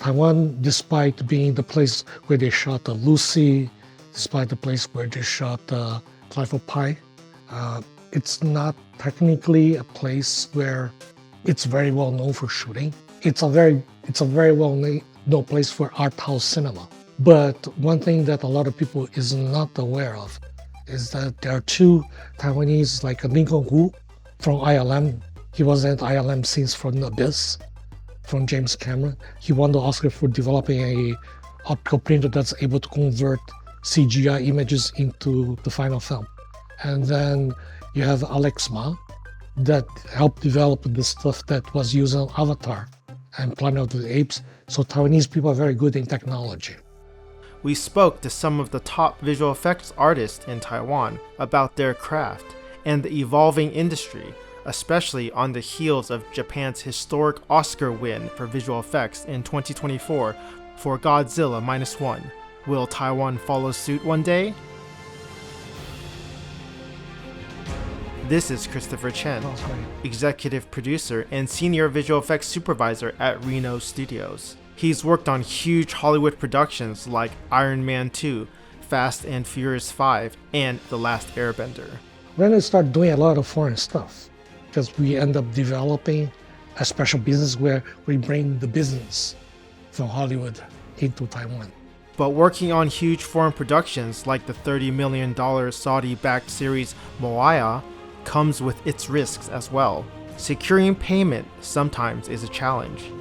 Taiwan, despite being the place where they shot Lucy, despite the place where they shot Life of Pi, it's not technically a place where it's very well known for shooting. It's a very well known place for art house cinema. But one thing that a lot of people is not aware of is that there are two Taiwanese, like Lincoln Wu from ILM. He was at ILM since from The Abyss, from James Cameron. He won the Oscar for developing a optical printer that's able to convert CGI images into the final film. And then you have Alex Ma that helped develop the stuff that was used on Avatar and Planet of the Apes. So Taiwanese people are very good in technology. We spoke to some of the top visual effects artists in Taiwan about their craft and the evolving industry, especially on the heels of Japan's historic Oscar win for visual effects in 2024 for Godzilla -1. Will Taiwan follow suit one day? This is Christopher Chen, executive producer and senior visual effects supervisor at Reno Studios. He's worked on huge Hollywood productions like Iron Man 2, Fast and Furious 5, and The Last Airbender. Then we start doing a lot of foreign stuff because we end up developing a special business where we bring the business from Hollywood into Taiwan. But working on huge foreign productions like the $30 million Saudi-backed series Muawiya comes with its risks as well. Securing payment sometimes is a challenge.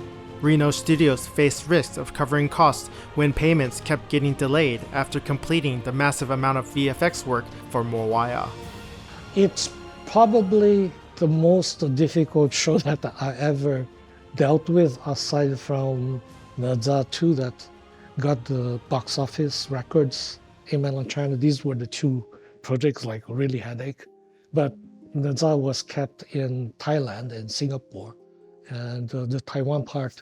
Reno Studios faced risks of covering costs when payments kept getting delayed after completing the massive amount of VFX work for Muawiya. It's probably the most difficult show that I ever dealt with, aside from Naza 2 that got the box office records in mainland China. These were the two projects like really headache. But Naza was kept in Thailand and Singapore. And the Taiwan part,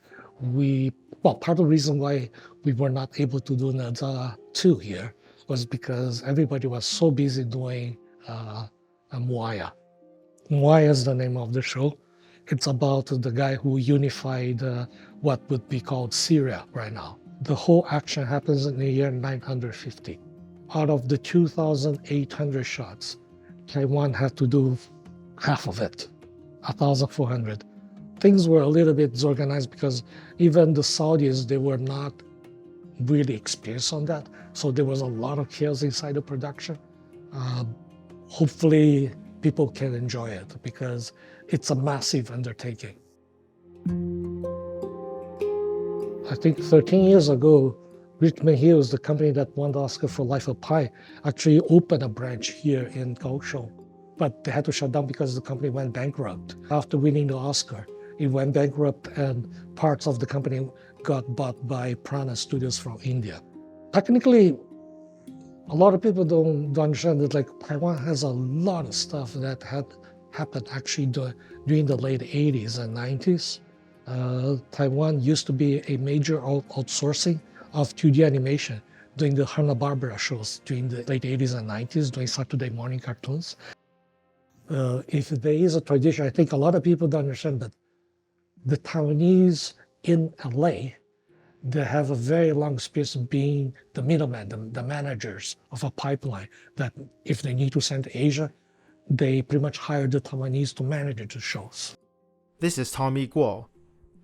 part of the reason why we were not able to do Naza 2 here was because everybody was so busy doing Muawiya. Muawiya is the name of the show. It's about the guy who unified what would be called Syria right now. The whole action happens in the year 950. Out of the 2,800 shots, Taiwan had to do half of it, 1,400. Things were a little bit disorganized because even the Saudis, they were not really experienced on that. So there was a lot of chaos inside the production. Hopefully people can enjoy it because it's a massive undertaking. I think 13 years ago, Richmond Hills, the company that won the Oscar for Life of Pi, actually opened a branch here in Kaohsiung. But they had to shut down because the company went bankrupt. After winning the Oscar, it went bankrupt and parts of the company got bought by Reno Studios from India. Technically, a lot of people don't understand that Taiwan has a lot of stuff that had happened actually during the late 80s and 90s. Taiwan used to be a major outsourcing of 2D animation, doing the Hanna-Barbera shows during the late 80s and 90s, doing Saturday morning cartoons. If there is a tradition, I think a lot of people don't understand that the Taiwanese in LA, they have a very long experience of being the middleman, the managers of a pipeline, that if they need to send to Asia, they pretty much hire the Taiwanese to manage the shows. This is Tomi Kuo,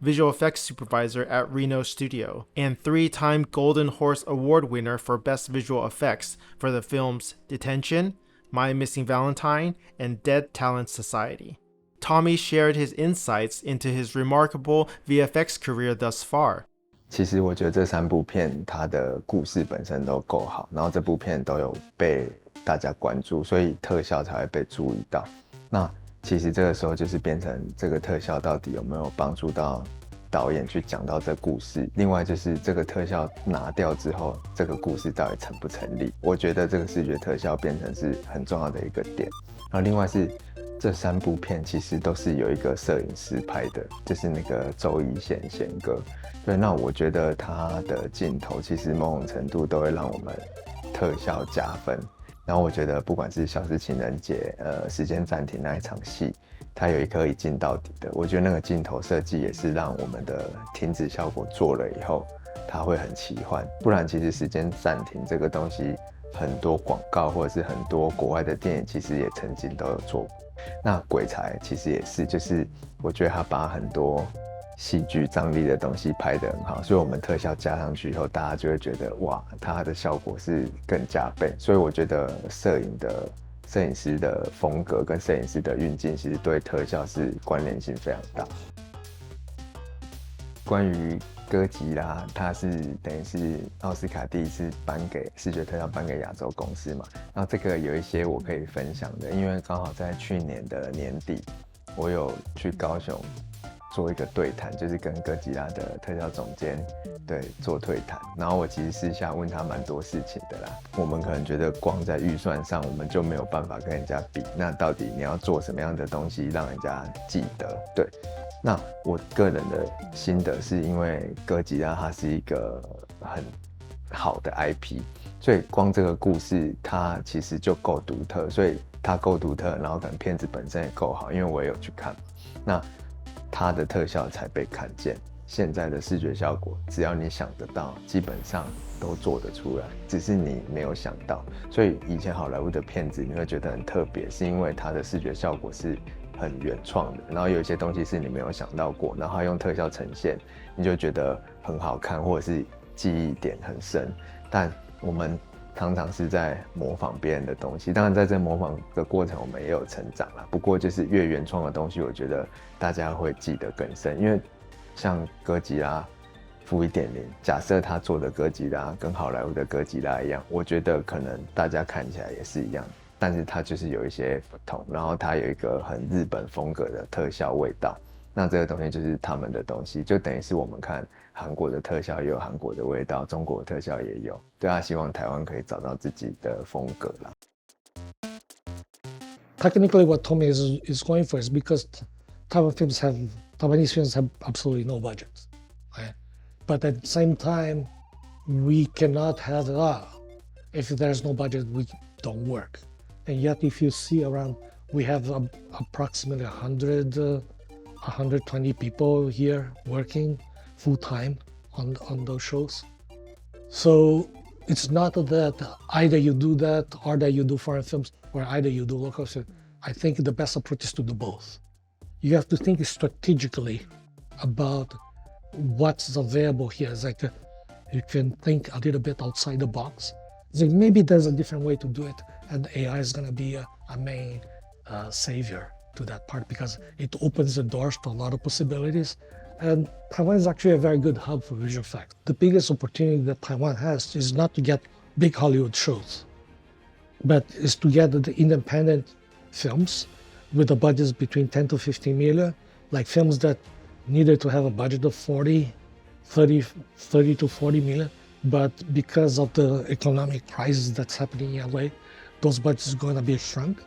visual effects supervisor at Reno Studio and 3-time Golden Horse Award winner for Best Visual Effects for the films Detention, My Missing Valentine, and Dead Talent Society. Tomi shared his insights into his remarkable VFX career thus far. 其实我觉得这3部片它的故事本身都够好，然后这部片都有被大家关注，所以特效才会被注意到。那其实这个时候就是变成这个特效到底有没有帮助到导演去讲到这故事，另外就是这个特效拿掉之后，这个故事到底成不成立？我觉得这个视觉特效变成是很重要的一个点。然后另外是这3部片其实都是有一个摄影师拍的，就是那个周一贤哥。对，那我觉得他的镜头其实某种程度都会让我们特效加分。然后我觉得不管是消失情人节时间暂停那一场戏，它有一颗一镜到底的。我觉得那个镜头设计也是让我们的停止效果做了以后，它会很奇幻。不然其实时间暂停这个东西，很多广告或者是很多国外的电影其实也曾经都有做过。那鬼才其实也是，就是我觉得他把很多戏剧张力的东西拍得很好，所以我们特效加上去以后，大家就会觉得哇，它的效果是更加倍。所以我觉得摄影师的风格跟摄影师的运镜，其实对特效是关联性非常大。关于哥吉拉，它是等于是奥斯卡第一次颁给视觉特效颁给亚洲公司嘛，然后这个有一些我可以分享的，因为刚好在去年的年底，我有去高雄做一个对谈，就是跟哥吉拉的特效总监对做对谈，然后我其实私下问他蛮多事情的啦。我们可能觉得光在预算上，我们就没有办法跟人家比，那到底你要做什么样的东西让人家记得？对。那我个人的心得是因为哥吉拉它是一个很好的 IP， 所以光这个故事它其实就够独特，所以它够独特，然后可能片子本身也够好，因为我也有去看，那它的特效才被看见。现在的视觉效果，只要你想得到，基本上都做得出来，只是你没有想到。所以以前好莱坞的片子你会觉得很特别，是因为它的视觉效果是很原创的，然后有一些东西是你没有想到过，然后它用特效呈现，你就觉得很好看，或者是记忆点很深。但我们常常是在模仿别人的东西，当然在这模仿的过程，我们也有成长啦。不过就是越原创的东西，我觉得大家会记得更深，因为像哥吉拉负1.0，假设他做的哥吉拉跟好莱坞的哥吉拉一样，我觉得可能大家看起来也是一样。但是它就是有一些不同，然后它有一个很日本风格的特效味道，那这个东西就是他们的东西，就等于是我们看韩国的特效也有韩国的味道，中国的特效也有，对啊，希望台湾可以找到自己的风格啦。Technically, what Tomi is going for is because Taiwanese films have absolutely no budget, right? But at the same time, we cannot have if there's no budget, we don't work. And yet, if you see around, we have approximately 120 people here working full time on those shows. So it's not that either you do that or that you do foreign films or either you do local films. I think the best approach is to do both. You have to think strategically about what's available here. It's like you can think a little bit outside the box. So maybe there's a different way to do it, and AI is going to be a main savior to that part because it opens the doors to a lot of possibilities. And Taiwan is actually a very good hub for visual effects. The biggest opportunity that Taiwan has is not to get big Hollywood shows, but is to get the independent films with the budgets between 10 to 15 million, like films that needed to have a budget of 30 to 40 million. But because of the economic crisis that's happening in LA, those budgets are going to be shrunk,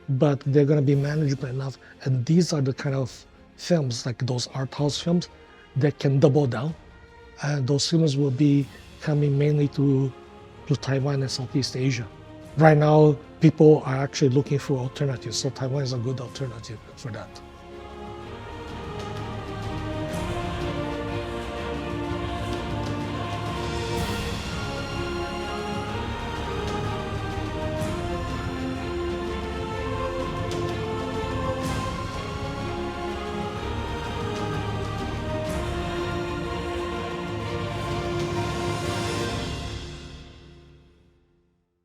but they're going to be manageable enough. And these are the kind of films, like those art house films, that can double down. And those films will be coming mainly to Taiwan and Southeast Asia. Right now, people are actually looking for alternatives, so Taiwan is a good alternative for that.